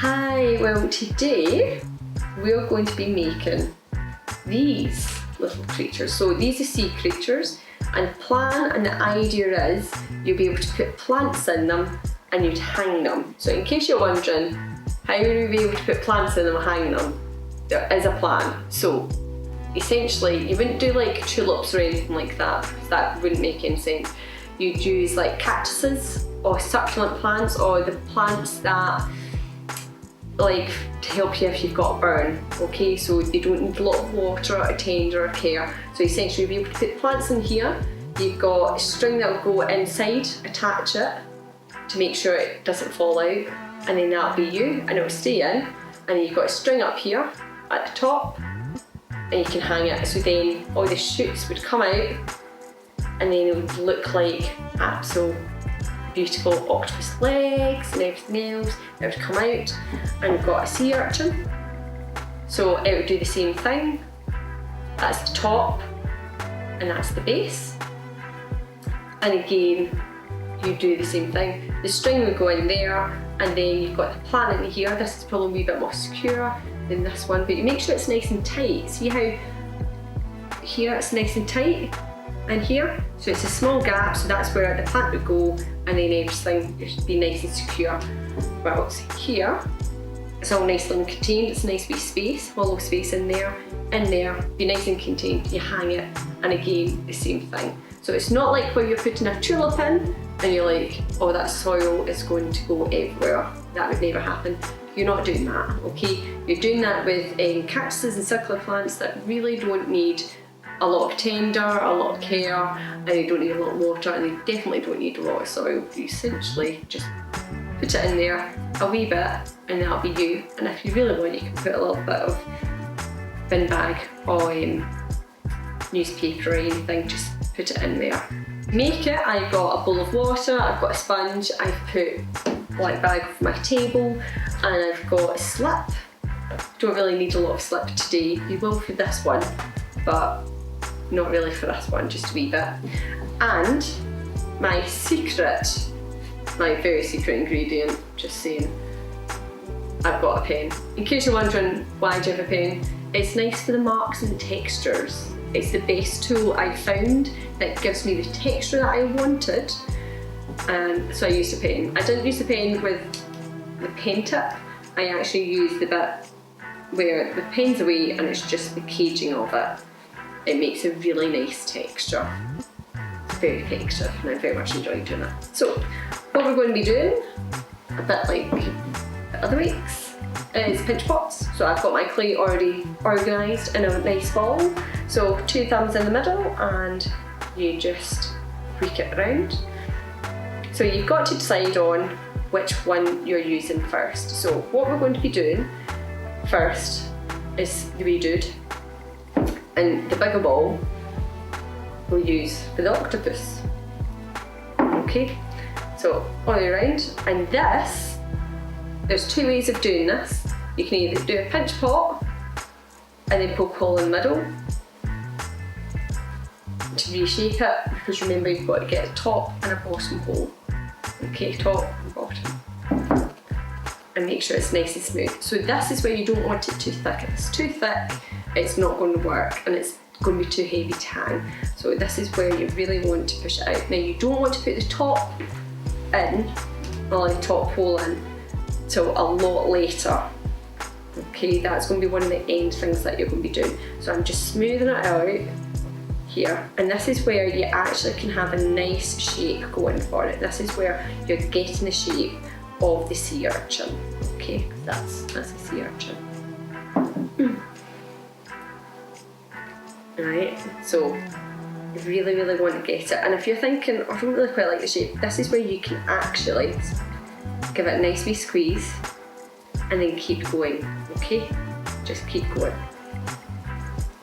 Hi, well today we're going to be making these little creatures. So these are sea creatures, and the plan and the idea is you'll be able to put plants in them and you'd hang them. So in case you're wondering, how will you be able to put plants in them and hang them? There is a plan. So essentially you wouldn't do like tulips or anything like that, because that wouldn't make any sense. You'd use like cactuses or succulent plants, or the plants that like to help you if you've got a burn. Okay, so they don't need a lot of water or tender or care. So essentially you'll be able to put plants in here. You've got a string that will go inside, attach it to make sure it doesn't fall out, and then that'll be you and it'll stay in. And then you've got a string up here at the top and you can hang it, so then all the shoots would come out and then it would look like absolute beautiful octopus legs and everything else. It would come out, and we've got a sea urchin, so it would do the same thing. That's the top and that's the base, and again you do the same thing. The string would go in there, and then you've got the plant in here. This is probably a wee bit more secure than this one, but you make sure it's nice and tight. See how here it's nice and tight, and here, so it's a small gap, so that's where the plant would go, and then everything would be nice and secure. Well, it's here, it's all nicely and contained. It's a nice wee space, hollow space in there, be nice and contained. You hang it, and again the same thing. So it's not like where you're putting a tulip in and you're like, oh, that soil is going to go everywhere. That would never happen. You're not doing that, okay? You're doing that with cactuses and succulent plants that really don't need a lot of tender, a lot of care, and they don't need a lot of water, and they definitely don't need a lot of soil. You essentially just put it in there a wee bit and that'll be you. And if you really want, you can put a little bit of bin bag or newspaper or anything, just put it in there. Make it, I've got a bowl of water, I've got a sponge, I've put a black bag for my table, and I've got a slip. Don't really need a lot of slip today. You will for this one, but not really for this one, just a wee bit. And my secret, my very secret ingredient, just saying, I've got a pen. In case you're wondering why do you have a pen, it's nice for the marks and the textures. It's the best tool I found that gives me the texture that I wanted, and so I used a pen. I didn't use the pen with the pen tip, I actually used the bit where the pen's away and it's just the caging of it. It makes a really nice texture. It's very textured, and I very much enjoy doing it. So what we're going to be doing, a bit like the other weeks, is pinch pots. So I've got my clay already organised in a nice ball. So 2 thumbs in the middle, and you just tweak it around. So you've got to decide on which one you're using first. So what we're going to be doing first is the wee dude, and the bigger ball we'll use for the octopus. Okay, so all the way around, and this, there's 2 ways of doing this. You can either do a pinch pot and then poke a hole in the middle to reshape it, because remember you've got to get a top and a bottom hole. Okay, top and bottom. And make sure it's nice and smooth. So this is where you don't want it too thick. If it's too thick, it's not going to work, and it's going to be too heavy to hang. So this is where you really want to push it out. Now you don't want to put the top in, or the top hole in, till a lot later. Okay, that's going to be one of the end things that you're going to be doing. So I'm just smoothing it out here, and this is where you actually can have a nice shape going for it. This is where you're getting the shape of the sea urchin. Okay, that's the sea urchin. Right, so you really want to get it, and if you're thinking, oh, I don't really quite like the shape, this is where you can actually give it a nice wee squeeze and then keep going. Okay, just keep going.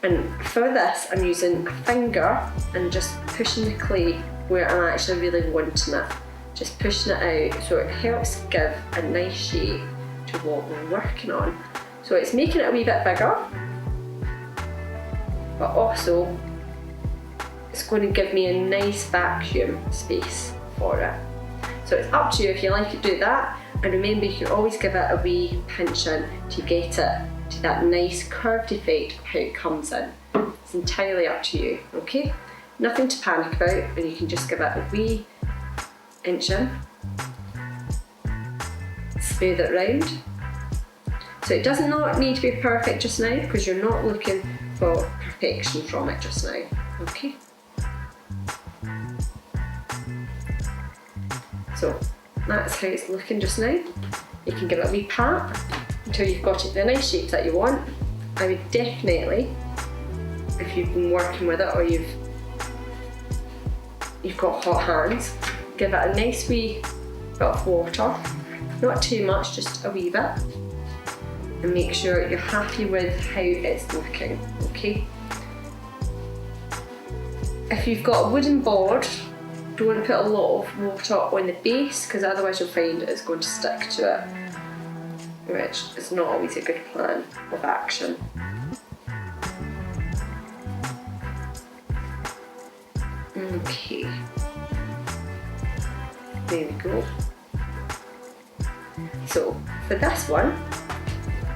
And for this, I'm using a finger and just pushing the clay where I'm actually really wanting it. Just pushing it out, so it helps give a nice shape to what we're working on. So it's making it a wee bit bigger, but also it's going to give me a nice vacuum space for it. So it's up to you if you like it, do that. And remember, you can always give it a wee pinch in to get it to that nice curved effect of how it comes in. It's entirely up to you, okay? Nothing to panic about, and you can just give it a wee inch in. Smooth it round. So it does not need to be perfect just now, because you're not looking for perfection from it just now, okay? So that's how it's looking just now. You can give it a wee pat until you've got it the nice shape that you want. I would definitely, if you've been working with it or you've got hot hands, give it a nice wee bit of water, not too much, just a wee bit, and make sure you're happy with how it's looking, okay? If you've got a wooden board, don't put a lot of water on the base, because otherwise you'll find it's going to stick to it, which is not always a good plan of action. Okay, there we go. So for this one,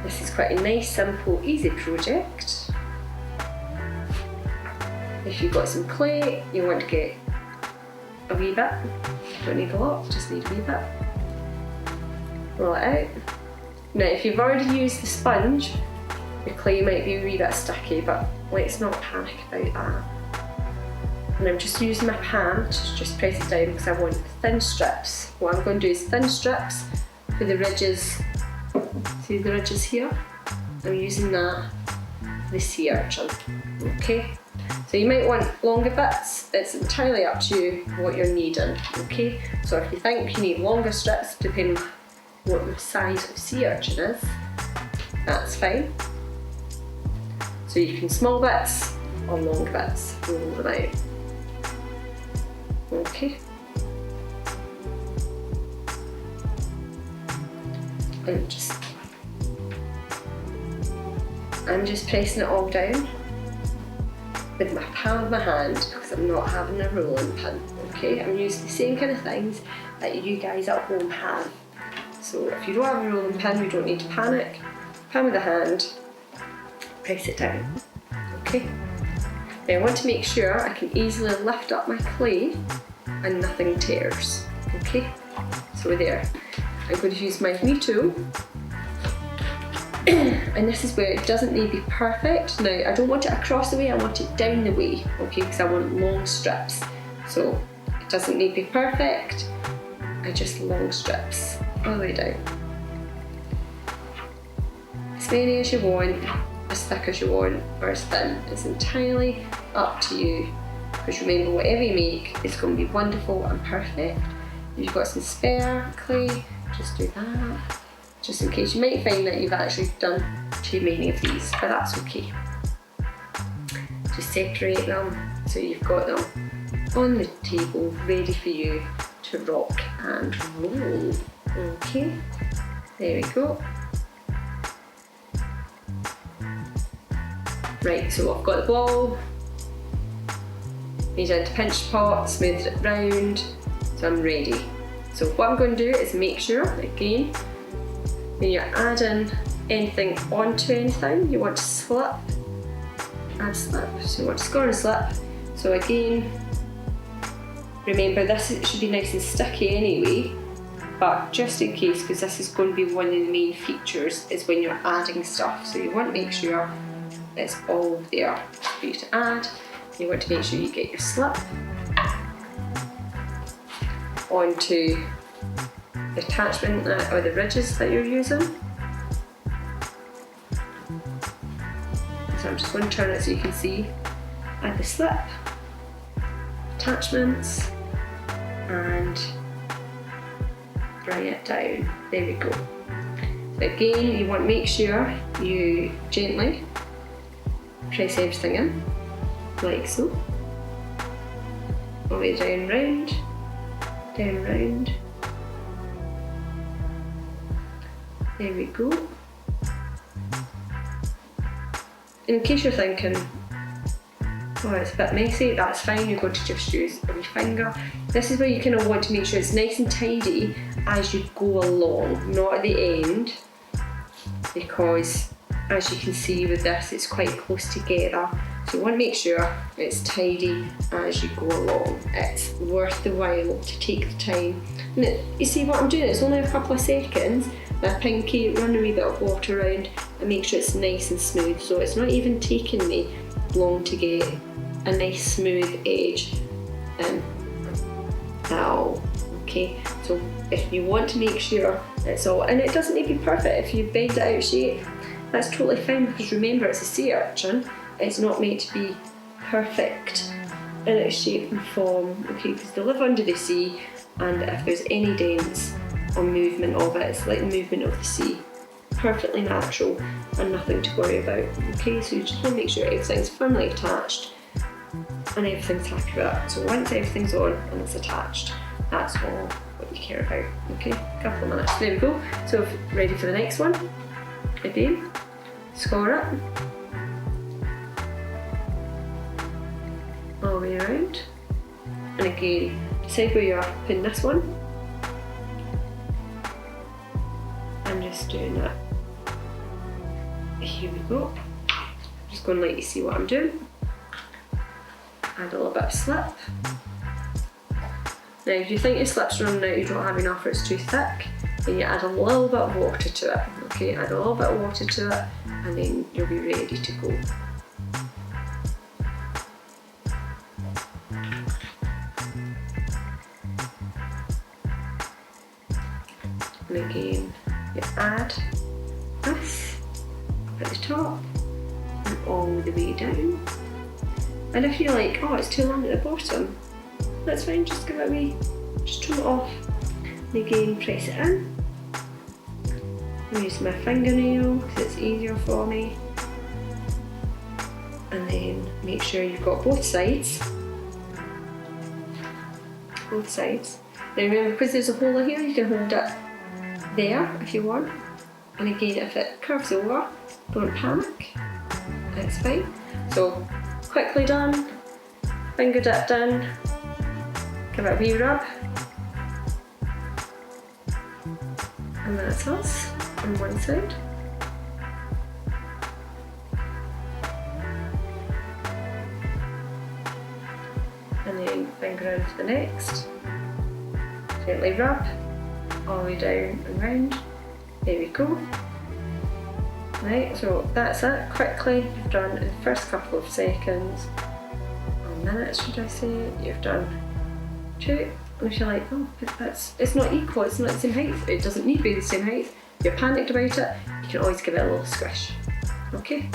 this is quite a nice, simple, easy project. If you've got some clay, you want to get a wee bit, don't need a lot, just need a wee bit. Roll it out. Now if you've already used the sponge, the clay might be a wee bit sticky, but let's not panic about that. And I'm just using my pan to just press it down because I want thin strips. What I'm going to do is thin strips for the ridges. See the ridges here? I'm using that for the sea urchin, okay? So you might want longer bits, it's entirely up to you what you're needing, okay? So if you think you need longer strips, depending on what the size of sea urchin is, that's fine. So you can small bits or long bits, roll them out. Okay. I'm just pressing it all down with my palm of my hand because I'm not having a rolling pin, okay? I'm using the same kind of things that you guys at home have. So if you don't have a rolling pin, you don't need to panic. Palm of the hand, press it down, okay? Now I want to make sure I can easily lift up my clay and nothing tears, okay? So there, I'm going to use my wee tool. And this is where it doesn't need to be perfect. Now I don't want it across the way, I want it down the way, okay, because I want long strips. So it doesn't need to be perfect, I just long strips all the way down. As many as you want, as thick as you want, or as thin. It's entirely up to you, because remember, whatever you make is going to be wonderful and perfect. If you've got some spare clay, just do that. Just in case, you might find that you've actually done too many of these, but that's okay. Just separate them so you've got them on the table ready for you to rock and roll. Okay, there we go. Right, so I've got the ball, made it into pinch pot, smoothed it round, so I'm ready. So what I'm going to do is make sure, again, when you're adding anything onto anything, you want to slip, add slip, so you want to score and slip. So again, remember this should be nice and sticky anyway, but just in case, because this is going to be one of the main features, is when you're adding stuff. So you want to make sure it's all there for you to add. You want to make sure you get your slip onto the attachment or the ridges that you're using. So I'm just going to turn it so you can see. Add the slip, attachments, and bring it down. There we go. So again, you want to make sure you gently press everything in, like so. All the way down round, down round. There we go. In case you're thinking, Oh, it's a bit messy, that's fine, you're going to just use a wee finger. This is where you kind of want to make sure it's nice and tidy as you go along, not at the end, because as you can see with this, it's quite close together. So you want to make sure it's tidy as you go along. It's worth the while to take the time. And you see what I'm doing, it's only a couple of seconds. My pinky, run a wee bit of water around and make sure it's nice and smooth. So it's not even taking me long to get a nice smooth edge at all. Okay, so if you want to make sure it's all, and it doesn't need to be perfect, if you bend it out of shape, that's totally fine, because remember it's a sea urchin, it's not meant to be perfect in its shape and form, okay, because they live under the sea, and if there's any dents or movement of it, it's like the movement of the sea. Perfectly natural and nothing to worry about, okay, so you just want to make sure everything's firmly attached and everything's accurate. So once everything's on and it's attached, that's all what you care about, okay, a couple of minutes, there we go. So ready for the next one, again, score it all the way around, and again, decide where you're putting this one. I'm just doing that. Here we go. I'm just going to let you see what I'm doing. Add a little bit of slip. Now if you think your slip's running out, you don't have enough or it's too thick, then you add a little bit of water to it. Okay, add a little bit of water to it and then you'll be ready to go. And again, you add this up at the top and all the way down. And if you're like, oh, it's too long at the bottom, that's fine, just give it a wee, just trim it off. And again, press it in. I'm using my fingernail because it's easier for me. And then make sure you've got both sides. Both sides. Now remember, because there's a hole here, you can hold it there if you want. And again, if it curves over, don't panic, it's fine. So quickly done, finger dipped in, give it a wee rub, and that's us on one side. And then finger around to the next, gently rub all the way down and round. There we go. Right, so that's it. Quickly, you've done in the first couple of seconds, or minutes should I say, you've done 2. And if you're like, oh, it's not equal, it's not the same height, it doesn't need to be the same height, you're panicked about it, you can always give it a little squish. Okay?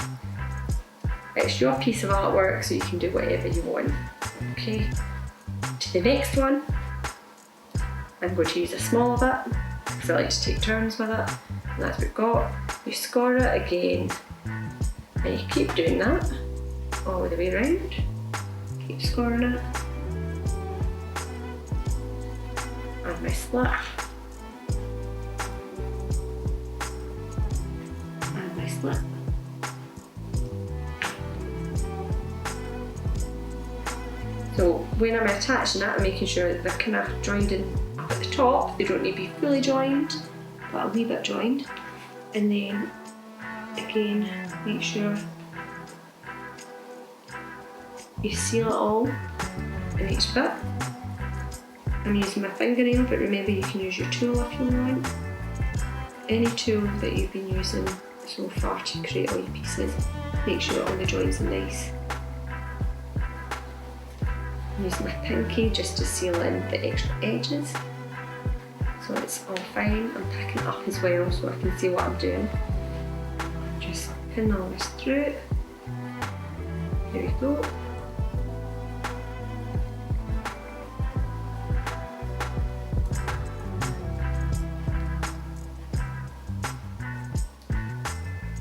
It's your piece of artwork, so you can do whatever you want. Okay? To the next one, I'm going to use a smaller bit, because I like to take turns with it. And that's what we've got. You score it again, and you keep doing that all the way around. Keep scoring it. Add my slip. Add my slip. So when I'm attaching it, I'm making sure that they're kind of joined in up at the top. They don't need to be fully joined, but a wee bit joined. And then again, make sure you seal it all in each bit. I'm using my fingernail, but remember you can use your tool if you want. Any tool that you've been using so far to create all your pieces, make sure all the joints are nice. I'm using my pinky just to seal in the extra edges. So it's all fine. I'm picking it up as well so I can see what I'm doing. Just pin all this through. There we go.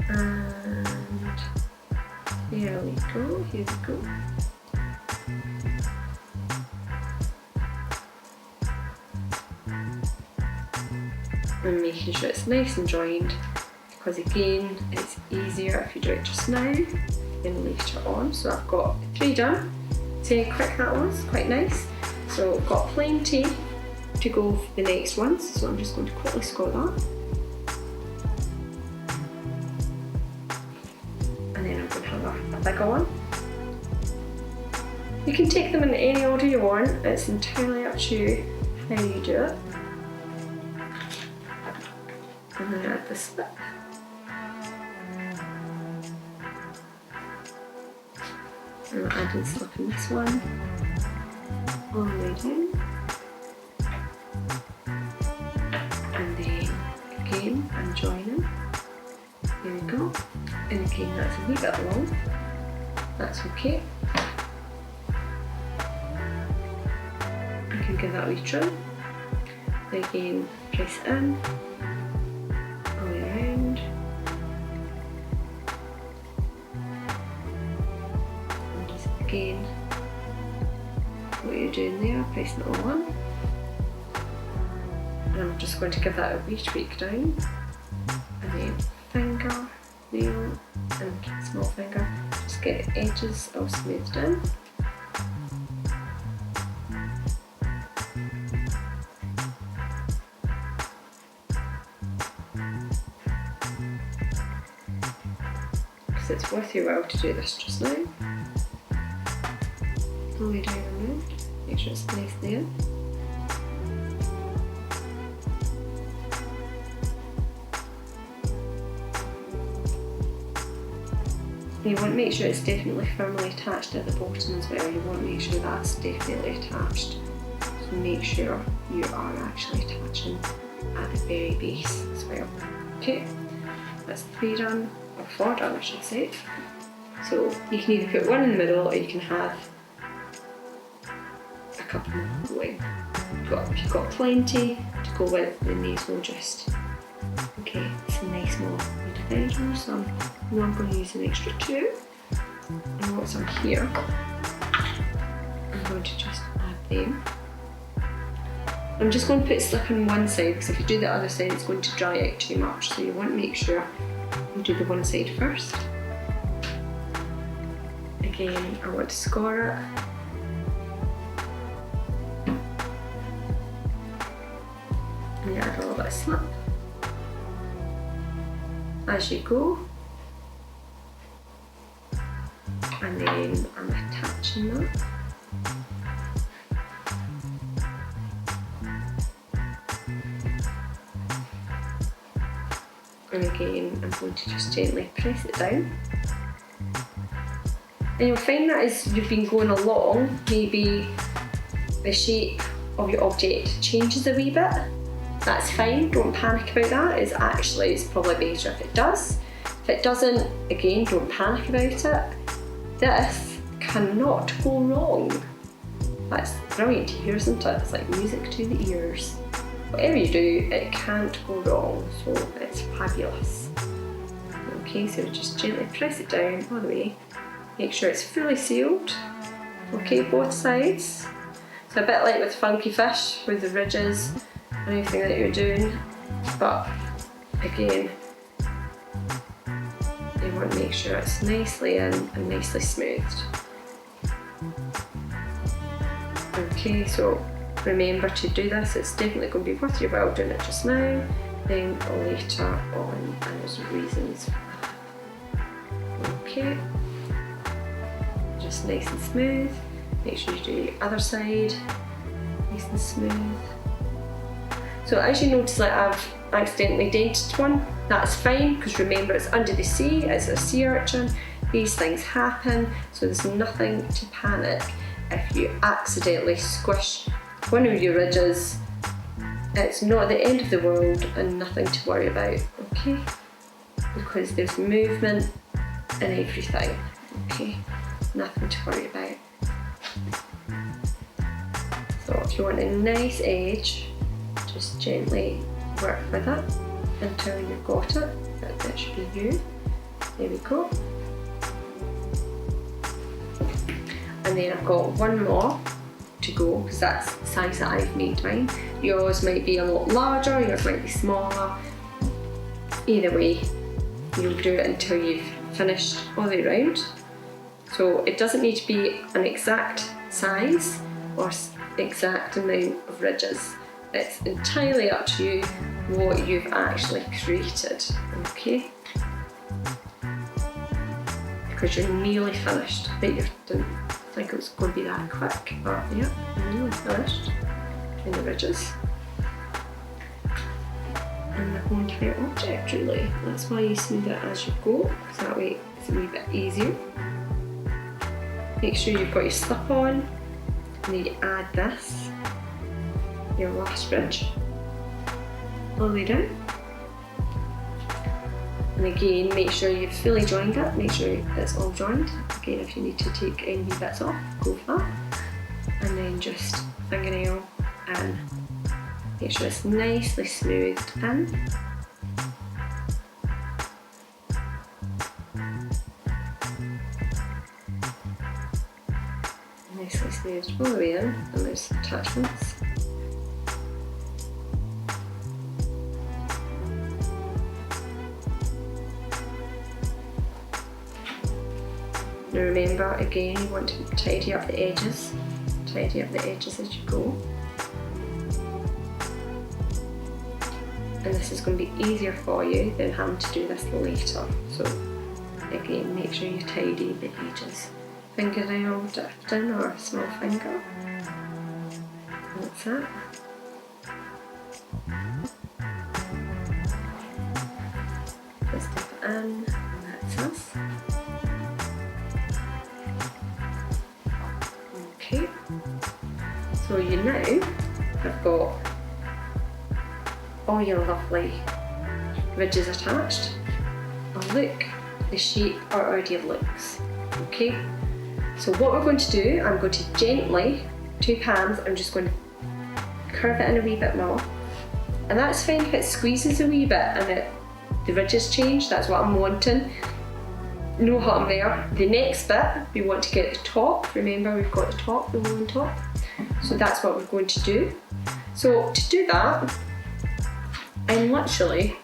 And here we go, here we go. And making sure it's nice and joined, because again, it's easier if you do it just now than later on. So I've got 3 done. See how quick that was? Quite nice. So I've got plenty to go for the next ones, so I'm just going to quickly score that. And then I'm going to have a bigger one. You can take them in any order you want, it's entirely up to you how you do it. And then add the slip. And I'll add the slip in this one, all the way down. And then again, I'm joining. There we go. And again, that's a wee bit long. That's okay. I can give that a wee trim. Again, press it in. All the way around. And again, what you're doing there, pressing it all on. And I'm just going to give that a wee tweak down. And then finger, nail, and small finger. Just get the edges all smoothed in. Because it's worth your while to do this just now. All the way down and round. Make sure it's nice there. You want to make sure it's definitely firmly attached at the bottom as well. You want to make sure that's definitely attached. So make sure you are actually attaching at the very base as well. Okay, that's 3 done, or 4 done I should say. So you can either put one in the middle or you can have a couple going. If you've got plenty to go with, then these will just, okay, it's a nice small divider, so I'm going to use an extra 2. And once I'm here, I'm going to just add them. I'm just going to put slip on one side because if you do the other side it's going to dry out too much, so you want to make sure you do the one side first. Again, I want to score it. And add a little bit of slip as you go. And then I'm attaching that. And again, I'm going to just gently press it down. And you'll find that as you've been going along, maybe the shape of your object changes a wee bit. That's fine, don't panic about that. It's probably better if it does. If it doesn't, again, don't panic about it. This cannot go wrong. That's brilliant to hear, isn't it? It's like music to the ears. Whatever you do, it can't go wrong, so it's fabulous. Okay, so just gently press it down all the way. Make sure it's fully sealed. Okay, both sides. So a bit like with funky fish, with the ridges and everything that you're doing, but again, you want to make sure it's nicely in and nicely smoothed. Okay, so remember to do this, it's definitely going to be worth your while doing it just now, then later on, and there's reasons for that. Okay, just nice and smooth. Make sure you do the other side nice and smooth. So as you notice that I've accidentally dented one, that's fine, because remember it's under the sea, it's a sea urchin, these things happen, so there's nothing to panic if you accidentally squish one of your ridges. It's not the end of the world and nothing to worry about, okay? Because there's movement in everything, okay? Nothing to worry about. So if you want a nice edge, just gently work with it until you've got it. That should be you. There we go. And then I've got one more to go, because that's the size that I've made mine. Yours might be a lot larger, yours might be smaller. Either way, you'll do it until you've finished all the way around. So it doesn't need to be an exact size or exact amount of ridges. It's entirely up to you what you've actually created, okay? Because you're nearly finished. I bet you didn't think it was going to be that quick, but yeah, you're nearly finished in the ridges. And the whole entire object, really. That's why you smooth it as you go, because that way it's a wee bit easier. Make sure you've got your slip on, and then you add this, your last ridge, all the way down. And again, make sure you've fully joined it, make sure it's all joined. Again, if you need to take any bits off, go for that. And then just fingernail in. Make sure it's nicely smoothed in. Nicely smoothed all the way in, and there's attachments. Now remember, again, you want to tidy up the edges. Tidy up the edges as you go. And this is going to be easier for you than having to do this later. So again, make sure you tidy the edges. Fingernail dipped in, or a small finger. That's it. Just dip it in, that's us. Okay, so you now have got all your lovely ridges attached. And look, the shape already looks. Okay, so what we're going to do, I'm going to gently, two hands, I'm just going to curve it in a wee bit more. And that's fine if it squeezes a wee bit and the ridges change, that's what I'm wanting. No harm there. The next bit, we want to get the top. Remember, we've got the top, the woolen top. So that's what we're going to do. So to do that, I'm literally,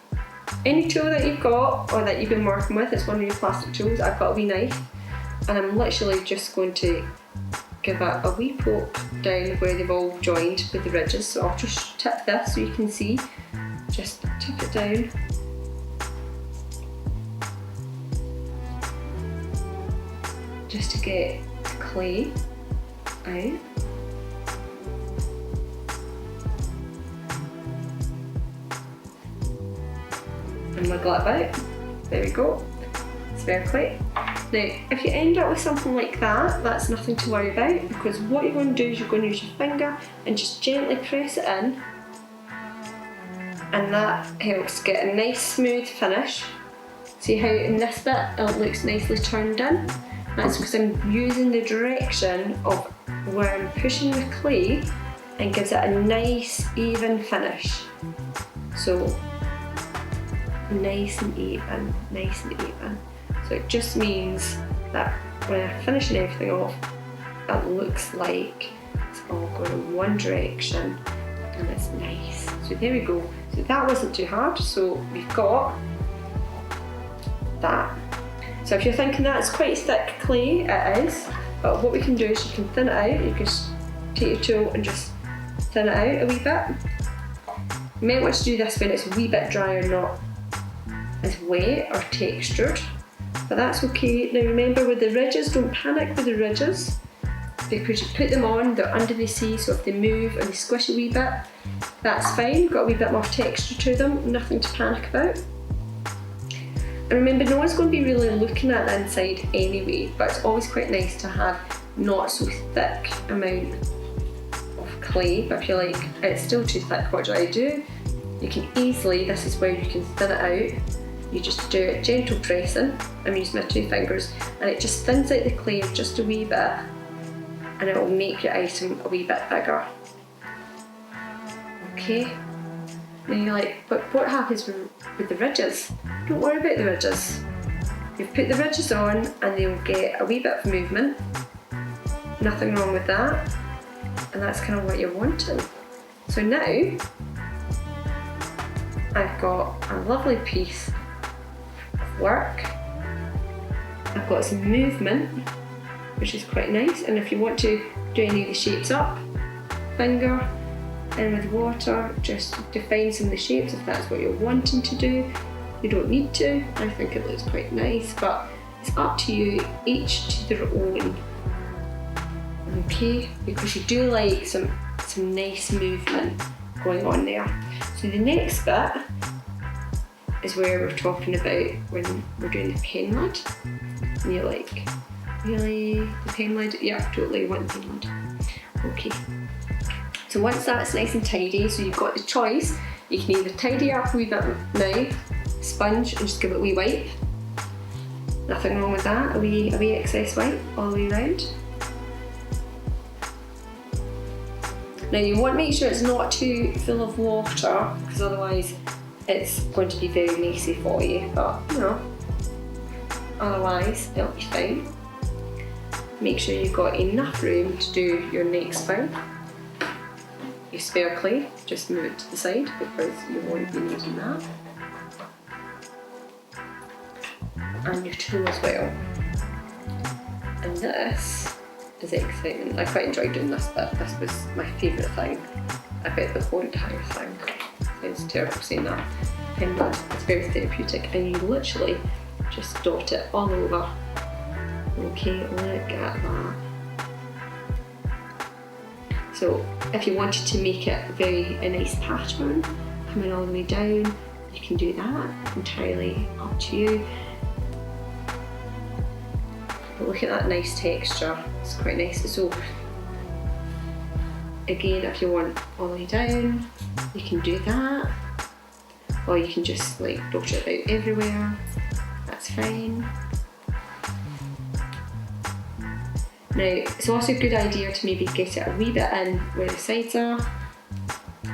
any tool that you've got or that you've been working with, it's one of your plastic tools, I've got a wee knife, and I'm literally just going to give it a wee poke down where they've all joined with the ridges. So I'll just tip this so you can see, just tip it down. Just to get clay out. And wiggle it about. There we go. Spare clay. Now, if you end up with something like that, that's nothing to worry about, because what you're going to do is you're going to use your finger and just gently press it in, and that helps get a nice smooth finish. See how in this bit it looks nicely turned in? That's because I'm using the direction of where I'm pushing the clay, and gives it a nice even finish. So nice and even, nice and even. So it just means that when I'm finishing everything off, it looks like it's all going in one direction and it's nice. So there we go. So that wasn't too hard. So we've got that. So if you're thinking that's quite thick clay, it is. But what we can do is you can thin it out. You can just take your tool and just thin it out a wee bit. You might want to do this when it's a wee bit drier, not as wet or textured. But that's okay. Now remember, with the ridges, don't panic with the ridges, because you put them on, they're under the sea, so if they move and they squish a wee bit, that's fine. Got a wee bit more texture to them, nothing to panic about. And remember, no one's going to be really looking at the inside anyway, but it's always quite nice to have not so thick amount of clay. But if you're like, it's still too thick, what do I do? You can easily, this is where you can thin it out. You just do it gentle pressing. I'm using my two fingers, and it just thins out the clay just a wee bit, and it will make your item a wee bit bigger. Okay. And you're like, but what happens with the ridges? Don't worry about the ridges. You've put the ridges on and they'll get a wee bit of movement. Nothing wrong with that. And that's kind of what you're wanting. So now, I've got a lovely piece of work. I've got some movement which is quite nice. And if you want to do any of the shapes up, finger in with water, just define some of the shapes if that's what you're wanting to do. You don't need to. I think it looks quite nice, but it's up to you, each to their own. Okay, because you do like some nice movement going on there. So the next bit is where we're talking about when we're doing the pen lid. And you're like, really? The pen lid? Yeah, totally want the pen lid. Okay. So once that's nice and tidy, so you've got the choice, you can either tidy up a wee bit now, sponge, and just give it a wee wipe. Nothing wrong with that, a wee excess wipe all the way around. Now you want to make sure it's not too full of water, because otherwise it's going to be very messy for you, but you know, otherwise it'll be fine. Make sure you've got enough room to do your next thing. Your spare clay, just move it to the side because you won't be needing that. And your tool as well. And this is exciting. I quite enjoyed doing this bit. This was my favourite thing about the whole entire thing. Sounds terrible saying that. Pen lid, it's very therapeutic, and you literally just dot it all over. Okay, look at that. So if you wanted to make it a nice pattern, coming all the way down, you can do that, entirely up to you. But look at that nice texture, it's quite nice. So again, if you want all the way down, you can do that. Or you can just like dot it out everywhere, that's fine. Now, it's also a good idea to maybe get it a wee bit in where the sides are.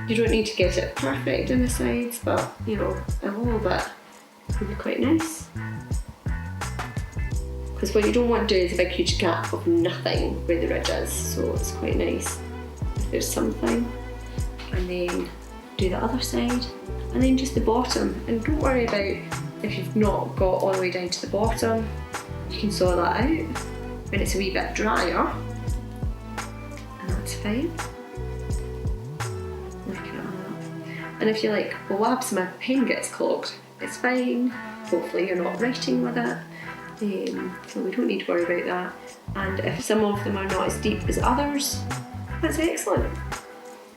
You don't need to get it perfect in the sides, but you know, a little bit would be quite nice. Because what you don't want to do is a big huge gap of nothing where the ridge is, so it's quite nice if there's something. And then do the other side, and then just the bottom. And don't worry about if you've not got all the way down to the bottom, you can saw that out when it's a wee bit drier, and that's fine. Look at that. And if you're like, well, what happens if my pen gets clogged? It's fine. Hopefully you're not writing with it, so we don't need to worry about that. And if some of them are not as deep as others, that's excellent.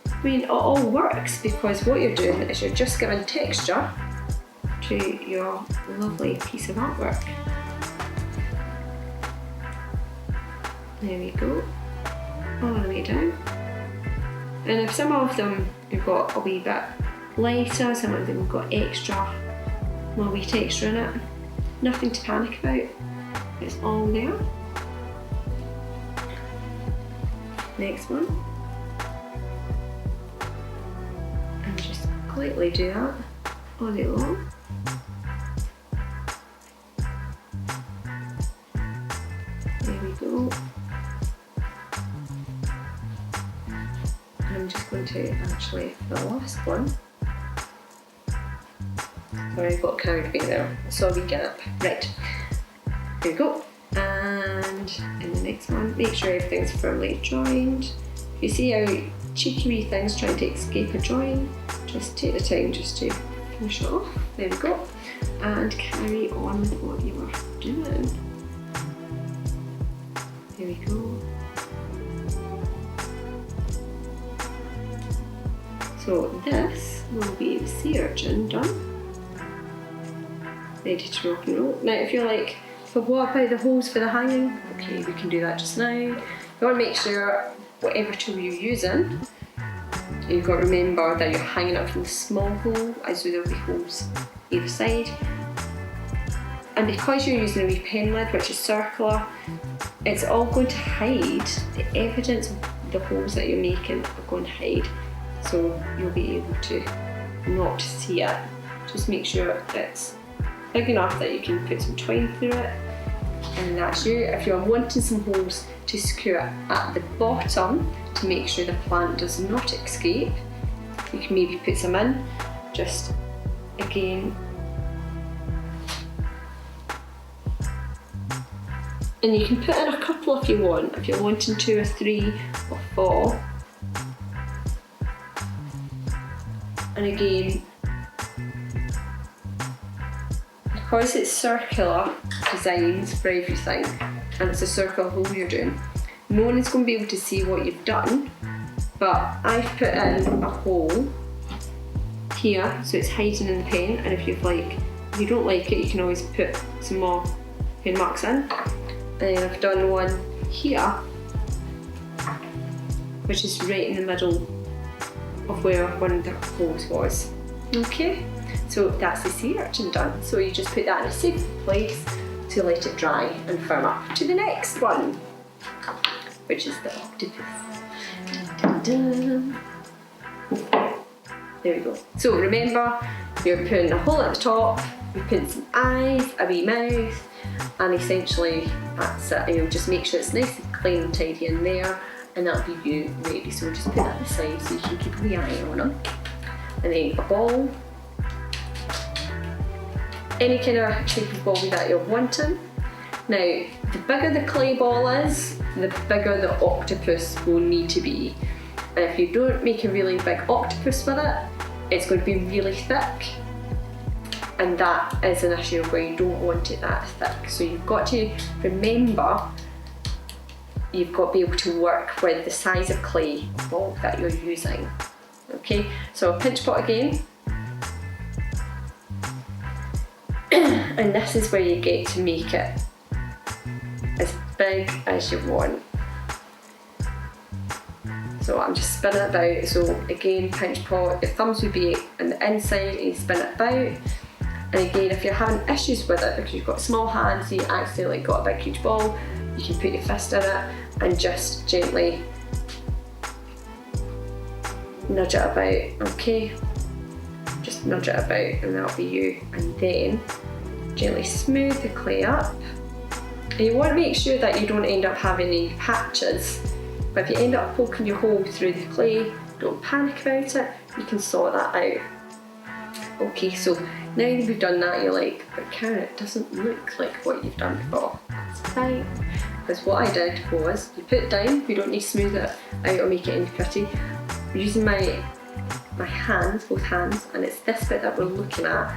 I mean, it all works because what you're doing is you're just giving texture to your lovely piece of artwork. There we go, all the way down. And if some of them you've got a wee bit lighter, some of them have got extra, more wee texture in it, nothing to panic about, it's all there. Next one. And just completely do that all day long. There we go. I'm just going to actually, the last one. Sorry, I got carried away there. I saw a wee gap. Right, there we go. And in the next one, make sure everything's firmly joined. If you see how cheeky wee things trying to escape a join, just take the time just to finish it off. There we go. And carry on with what you were doing. There we go. So this will be the sea urchin done. Ready to rock and roll. Now if you're like, but what about the holes for the hanging? Okay, we can do that just now. You want to make sure whatever tool you're using, you've got to remember that you're hanging up from the small hole, as there'll be holes either side. And because you're using a wee pen lid, which is circular, it's all going to hide the evidence of the holes that you're making are going to hide. So you'll be able to not see it. Just make sure it's big enough that you can put some twine through it, and that's you. If you're wanting some holes to secure it at the bottom to make sure the plant does not escape, you can maybe put some in. Just And you can put in a couple if you want, if you're wanting 2 or 3 or 4. And again, because it's circular designs for everything, and it's a circular hole you're doing, no one is going to be able to see what you've done, but I've put in a hole here so it's hiding in the pen, and if you don't like it, you can always put some more pen marks in. And then I've done one here, which is right in the middle of where one of the holes was. Okay, so that's the sea urchin done. So you just put that in a safe place to let it dry and firm up to the next one, which is the octopus. Dun, dun, dun. There we go. So remember, you're putting a hole at the top, you're putting some eyes, a wee mouth, and essentially that's it. And you'll just make sure it's nice and clean and tidy in there, and that'll be you ready. So we'll just put that aside so you can keep a wee eye on them. And then a ball, any kind of shape of ball that you're wanting. Now, the bigger the clay ball is, the bigger the octopus will need to be. And if you don't make a really big octopus with it, it's going to be really thick. And that is an issue where you don't want it that thick. So you've got to remember, you've got to be able to work with the size of clay ball that you're using. Okay, so a pinch pot again. And this is where you get to make it as big as you want. So I'm just spinning it about. So again, pinch pot, your thumbs would be on the inside and you spin it about. And again, if you're having issues with it because you've got small hands, so you accidentally got a big huge ball, you can put your fist in it and just gently nudge it about, okay? Just nudge it about and that'll be you. And then gently smooth the clay up. And you want to make sure that you don't end up having any patches. But if you end up poking your hole through the clay, don't panic about it, you can sort that out. Okay, so now that we've done that, you're like, but Karen, it doesn't look like what you've done before. That's fine. Because what I did was, you put it down, you don't need to smooth it out or make it any pretty. I'm using my hands, both hands, and it's this bit that we're looking at.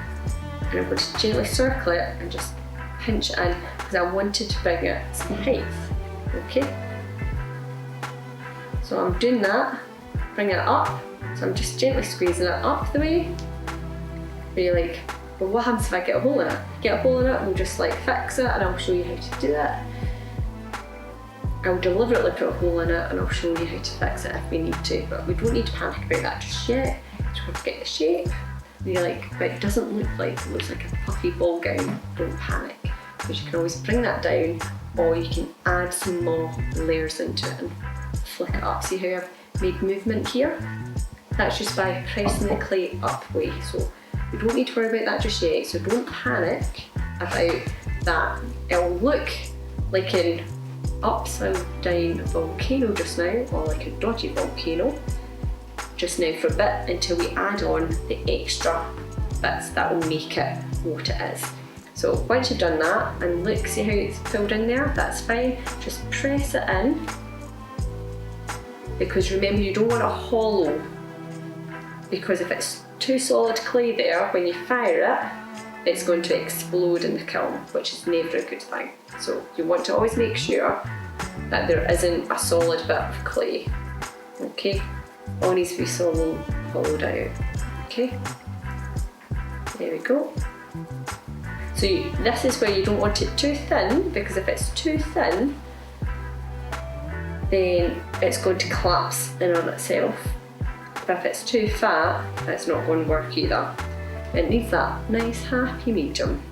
And I'm going to gently circle it and just pinch it in because I wanted to bring it some height. Okay? So I'm doing that, bringing it up. So I'm just gently squeezing it up the way. Where you're like, well, what happens if I get a hole in it? Get a hole in it, we'll just like fix it and I'll show you how to do it. I'll deliberately put a hole in it and I'll show you how to fix it if we need to, but we don't need to panic about that just yet. Just want to get the shape. You're like, but it doesn't look like, it looks like a puffy ball gown. Don't panic, because you can always bring that down or you can add some more layers into it and flick it up. See how I've made movement here? That's just by pressing the clay up way. So we don't need to worry about that just yet, so don't panic about that. It'll look like an upside down volcano just now, or like a dodgy volcano just now for a bit until we add on the extra bits that will make it what it is. So once you've done that, and look, see how it's filled in there? That's fine. Just press it in, because remember, you don't want a hollow, because if it's too solid clay there, when you fire it, it's going to explode in the kiln, which is never a good thing. So you want to always make sure that there isn't a solid bit of clay. Okay, all needs to be solid, hollowed out. Okay, there we go. So this is where you don't want it too thin, because if it's too thin, then it's going to collapse in on itself. But if it's too fat, it's not going to work either. It needs that nice happy medium.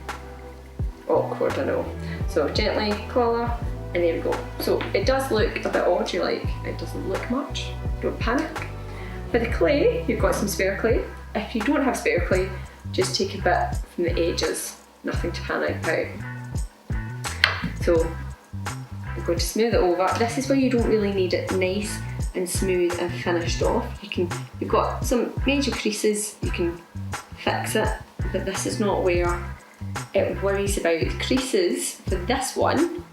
Awkward, I know. So gently collar, and there we go. So it does look a bit odd, you're like, it doesn't look much. Don't panic. For the clay, you've got some spare clay. If you don't have spare clay, just take a bit from the edges. Nothing to panic about. So I'm going to smooth it over. This is where you don't really need it nice and smooth and finished off. You've got some major creases, you can fix it, but this is not where it worries about. Creases for this one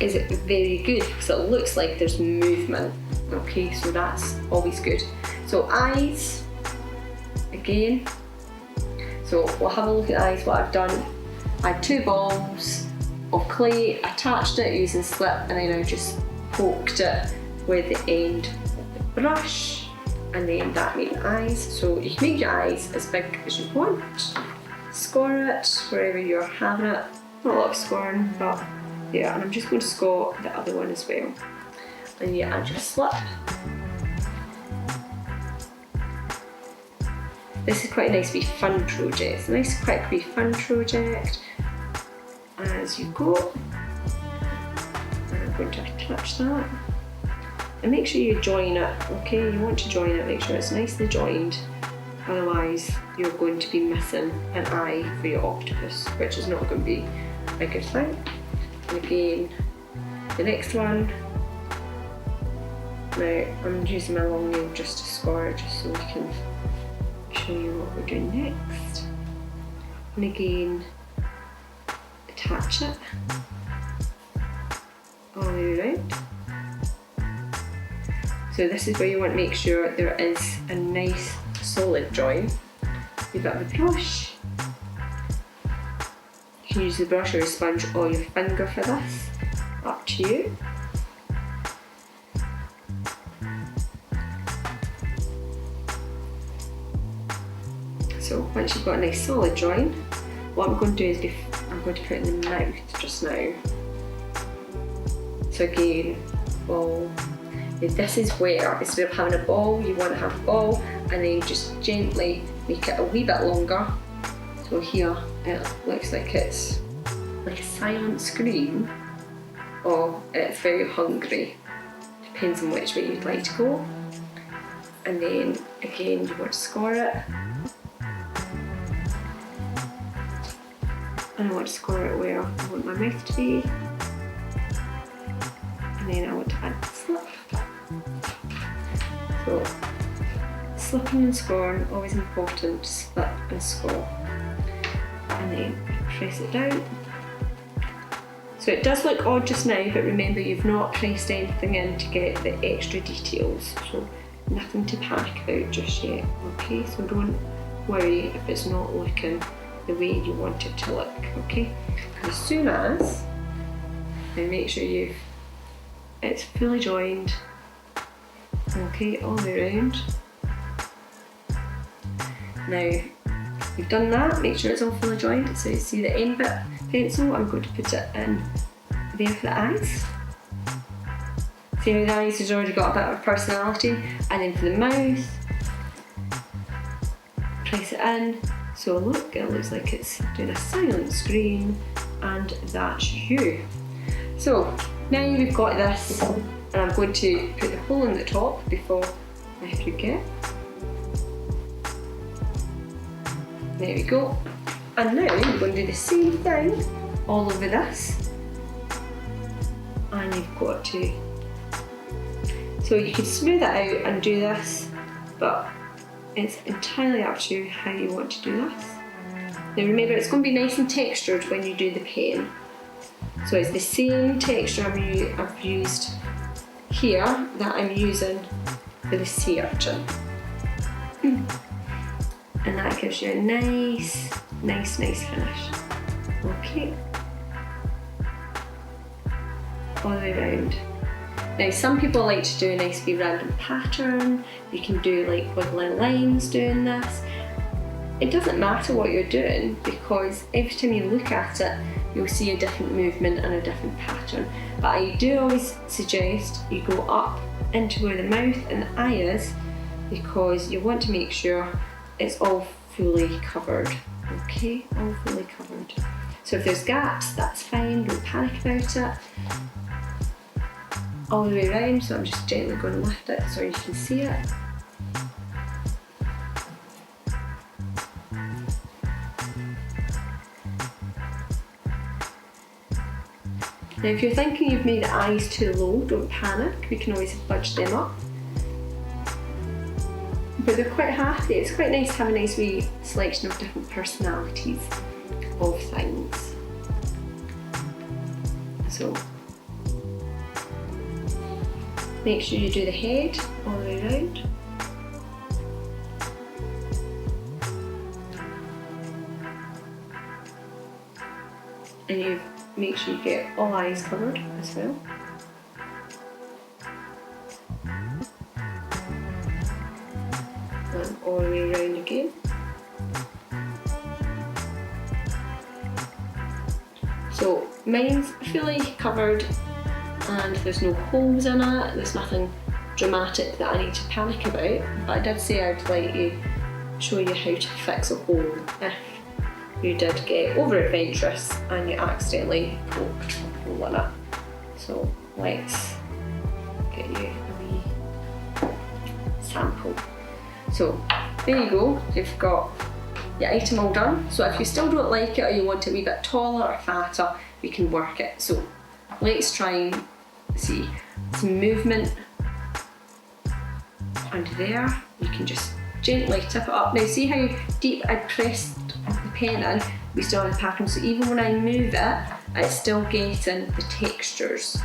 is very good because it looks like there's movement. Okay, so that's always good. So eyes, again. So we'll have a look at eyes. What I've done, I had 2 balls of clay, attached it using slip, and then I just poked it with the end of the brush, and then that made the eyes. So you can make your eyes as big as you want. Score it wherever you're having it. Not a lot of scoring, but yeah, and I'm just going to score the other one as well. And yeah, add your slip. This is quite a nice wee fun project. It's a nice quick wee fun project. As you go, and I'm going to attach that. And make sure you join it, okay? You want to join it, make sure it's nicely joined. Otherwise, you're going to be missing an eye for your octopus, which is not going to be a good thing. And again, the next one. Now, I'm using my long nail just to score it, just so we can show you what we're doing next. And again, attach it all the way around. So this is where you want to make sure there is a nice solid join. You've got the brush. You can use the brush or a sponge or your finger for this, up to you. So once you've got a nice solid join, what I'm going to do is I'm going to put it in the mouth just now. So again, ball. This is where, instead of having a ball, you want to have a ball, and then just gently make it a wee bit longer. So here it looks like it's like a silent scream, or it's very hungry. Depends on which way you'd like to go. And then again, you want to score it. And I want to score it where I want my mouth to be. And then I want to add the slip. So, slipping and scoring, always important, slip and score. And then press it down. So it does look odd just now, but remember you've not pressed anything in to get the extra details. So nothing to panic about just yet, okay? So don't worry if it's not looking the way you want it to look, okay? As soon as, and make sure it's fully joined, okay, all the way around. Now, you've done that, make sure it's all fully joined. So you see the end bit pencil, I'm going to put it in there for the eyes. See how the eyes has already got a bit of personality, and then for the mouth, press it in. So look, it looks like it's doing a silent scream, and that's you. So now we've got this, and I'm going to put the hole in the top before I forget. There we go. And now we're going to do the same thing all over this. And you've got to, so you can smooth it out and do this, but it's entirely up to you how you want to do this. Now remember, it's going to be nice and textured when you do the pen. So it's the same texture I've used here that I'm using for the sea urchin. And that gives you a nice finish. Okay. All the way around. Now some people like to do a nice wee random pattern. You can do like wiggling lines doing this. It doesn't matter what you're doing, because every time you look at it, you'll see a different movement and a different pattern. But I do always suggest you go up into where the mouth and the eye is, because you want to make sure it's all fully covered. Okay, all fully covered. So if there's gaps, that's fine, don't panic about it. All the way around, so I'm just gently going to lift it so you can see it. Now if you're thinking you've made the eyes too low, don't panic, we can always budge them up. But they're quite happy, it's quite nice to have a nice wee selection of different personalities of things. So make sure you do the head all the way around. And you make sure you get all eyes covered as well. And all the way around again. So mine's fully covered and there's no holes in it, there's nothing dramatic that I need to panic about, but I did say I'd like to show you how to fix a hole if you did get over adventurous and you accidentally poked a hole in it. So let's get you a wee sample. So there you go, you've got your item all done. So if you still don't like it or you want it a wee bit taller or fatter, we can work it. So let's try and see some movement under there. You can just gently tip it up. Now see how deep I pressed the pen in? We still have the pattern, so even when I move it, it's still getting the textures.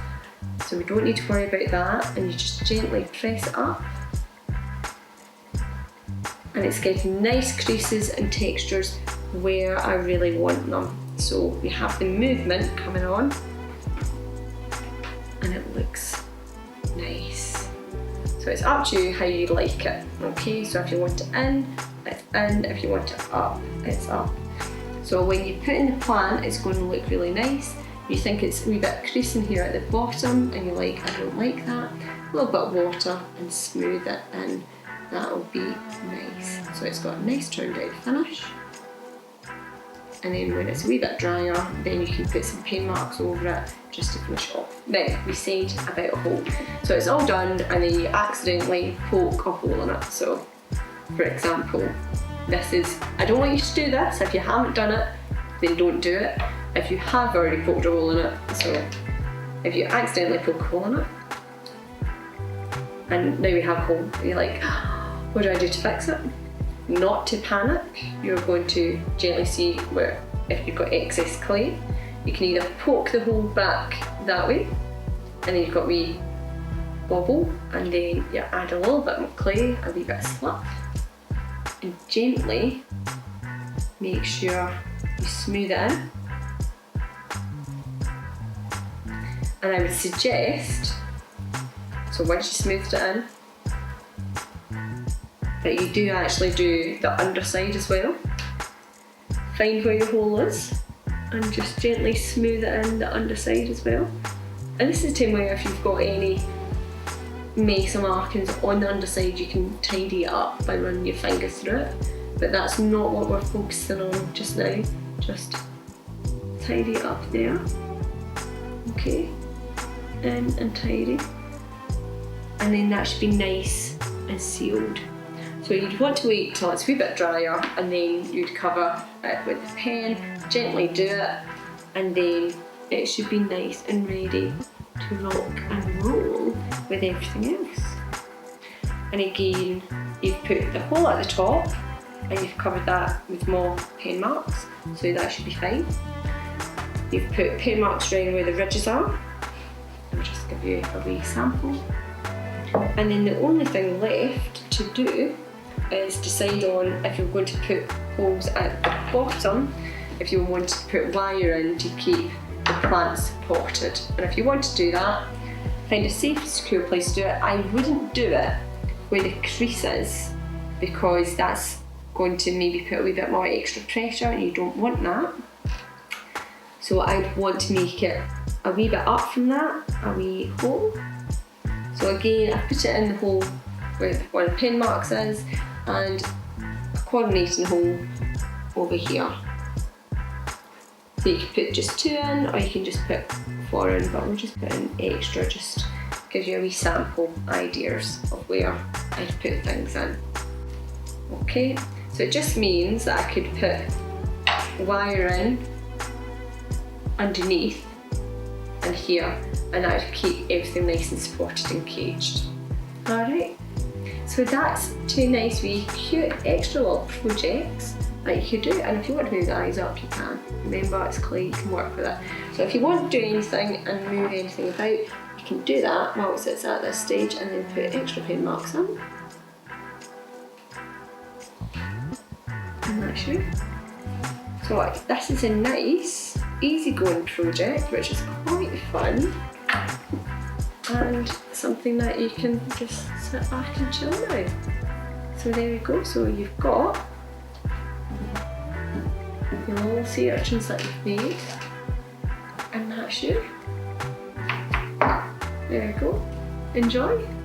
So we don't need to worry about that, and you just gently press it up. And it's getting nice creases and textures where I really want them. So we have the movement coming on and it looks nice. So it's up to you how you like it. Okay, so if you want it in, it's in. If you want it up, it's up. So when you put in the plant, it's going to look really nice. You think it's a wee bit creasing here at the bottom and you're like, I don't like that. A little bit of water and smooth it in. That'll be nice. So it's got a nice turned out finish. And then when it's a wee bit drier, then you can put some pen marks over it just to finish off. Now, we said about a hole. So it's all done and then you accidentally poke a hole in it. So, for example, this is, I don't want you to do this. If you haven't done it, then don't do it. If you have already poked a hole in it, so if you accidentally poke a hole in it, and now we have a hole, you're like, what do I do to fix it? Not to panic, you're going to gently see where, if you've got excess clay, you can either poke the hole back that way, and then you've got a wee bobble, and then you add a little bit more clay, a wee bit of slip, and gently make sure you smooth it in. And I would suggest, so once you smoothed it in, that you do actually do the underside as well. Find where your hole is and just gently smooth it in the underside as well. And this is the time where if you've got any mess or markings on the underside, you can tidy it up by running your fingers through it. But that's not what we're focusing on just now. Just tidy it up there. Okay, and tidy. And then that should be nice and sealed. So you'd want to wait till it's a wee bit drier and then you'd cover it with the pen, gently do it, and then it should be nice and ready to rock and roll with everything else. And again, you've put the hole at the top and you've covered that with more pen marks, so that should be fine. You've put pen marks around where the ridges are. I'll just give you a wee sample. And then the only thing left to do is decide on if you're going to put holes at the bottom, if you want to put wire in to keep the plants supported. And if you want to do that, find a safe, secure place to do it. I wouldn't do it where the crease is, because that's going to maybe put a wee bit more extra pressure and you don't want that. So I'd want to make it a wee bit up from that, a wee hole. So again, I put it in the hole with where the pen marks is, and a coordinating hole over here. So you can put just 2 in, or you can just put 4 in, but we'll just put in extra, just give you a wee sample ideas of where I'd put things in. Okay, so it just means that I could put wire in underneath and here, and that would keep everything nice and supported and caged. Alright, so that's 2 nice wee cute extra little projects that you could do, and if you want to move the eyes up you can. Remember, it's clay, you can work with it. So if you want to do anything and move anything about, you can do that while it sits at this stage and then put extra pen marks on. And that's you. So this is a nice, easygoing project which is quite fun and something that you can just sit back and chill now. So there we go, so you've got your little sea urchins that you've made, and that's you. There we go. Enjoy.